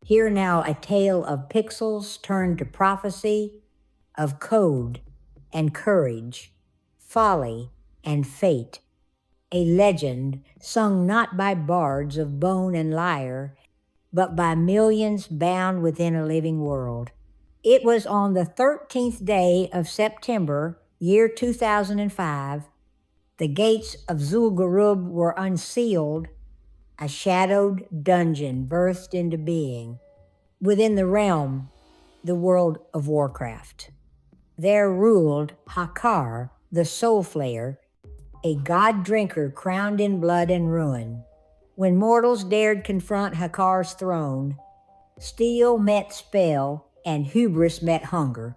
Hear now a tale of pixels turned to prophecy, of code and courage, folly and fate. A legend sung not by bards of bone and lyre, but by millions bound within a living world. It was on the 13th day of September, year 2005, the gates of Zul'Gurub were unsealed, a shadowed dungeon burst into being. Within the realm, the World of Warcraft. There ruled Hakkar, the Soulflayer, a god-drinker crowned in blood and ruin. When mortals dared confront Hakkar's throne, steel met spell and hubris met hunger.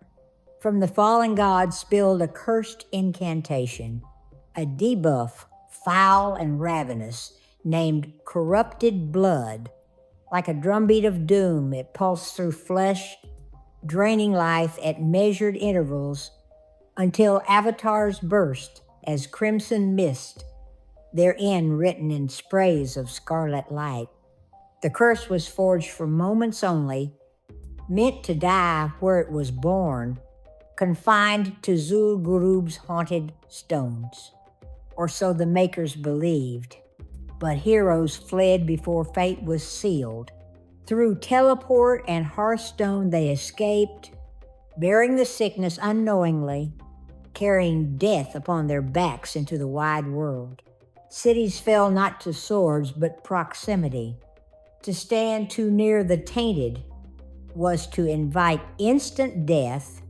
From the fallen god spilled a cursed incantation, a debuff foul and ravenous, named corrupted blood. Like a drumbeat of doom, it pulsed through flesh, draining life at measured intervals until avatars burst as crimson mist, their end written in sprays of scarlet light. The curse was forged for moments only, meant to die where it was born, confined to Zul'Gurub's haunted stones. Or so the makers believed. But heroes fled before fate was sealed. Through teleport and hearthstone they escaped, bearing the sickness unknowingly, carrying death upon their backs into the wide world. Cities fell not to swords, but proximity. To stand too near the tainted was to invite instant death,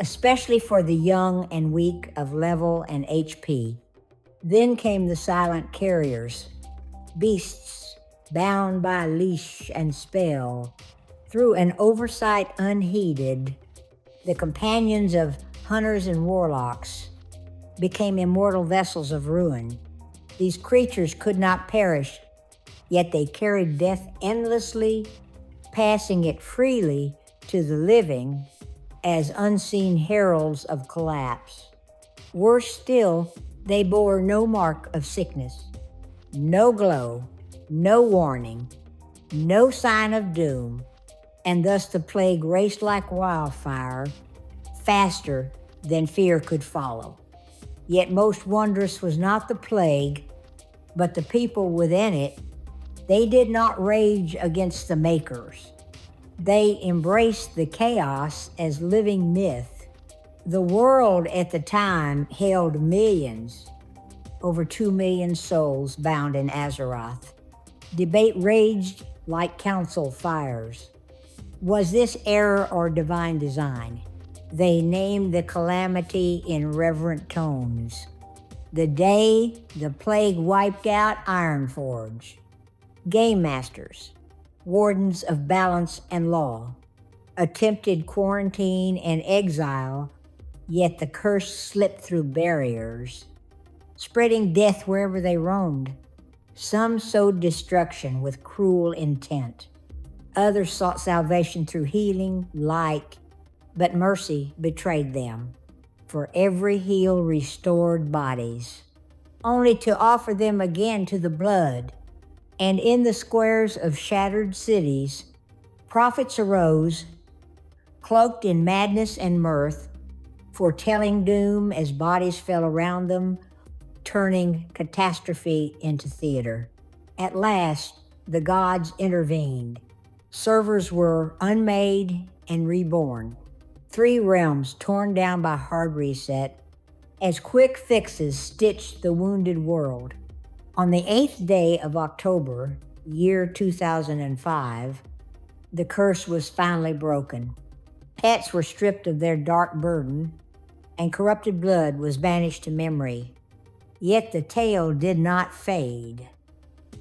especially for the young and weak of level and HP. Then came the silent carriers, beasts bound by leash and spell. Through an oversight unheeded, the companions of hunters and warlocks became immortal vessels of ruin. These creatures could not perish, yet they carried death endlessly, passing it freely to the living as unseen heralds of collapse. Worse still, they bore no mark of sickness, no glow, no warning, no sign of doom, and thus the plague raced like wildfire, faster than fear could follow. Yet most wondrous was not the plague, but the people within it. They did not rage against the makers. They embraced the chaos as living myth. The world at the time held millions, over 2 million souls bound in Azeroth. Debate raged like council fires. Was this error or divine design? They named the calamity in reverent tones. The day the plague wiped out Ironforge. Game masters, wardens of balance and law, attempted quarantine and exile, yet the curse slipped through barriers, spreading death wherever they roamed. Some sowed destruction with cruel intent. Others sought salvation through healing, light, but mercy betrayed them. For every heal restored bodies, only to offer them again to the blood. And in the squares of shattered cities, prophets arose, cloaked in madness and mirth, foretelling doom as bodies fell around them, turning catastrophe into theater. At last, the gods intervened. Servers were unmade and reborn. 3 realms torn down by hard reset, as quick fixes stitched the wounded world. On the 8th day of October, year 2005, the curse was finally broken. Pets were stripped of their dark burden, and corrupted blood was banished to memory. Yet the tale did not fade.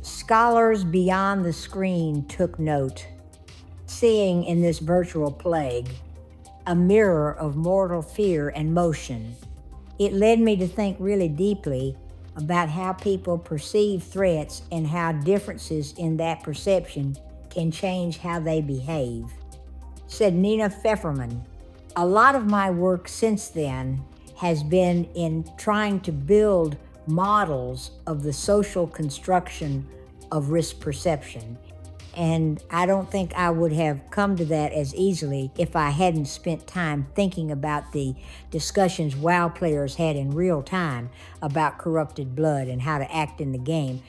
Scholars beyond the screen took note, seeing in this virtual plague a mirror of mortal fear and motion. It led me to think really deeply about how people perceive threats and how differences in that perception can change how they behave. Said Nina Pfefferman, a lot of my work since then has been in trying to build models of the social construction of risk perception. And I don't think I would have come to that as easily if I hadn't spent time thinking about the discussions WoW players had in real time about corrupted blood and how to act in the game,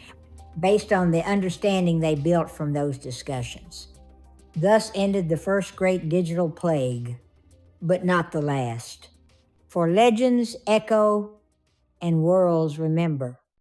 based on the understanding they built from those discussions. Thus ended the first great digital plague, but not the last. For legends echo and worlds remember.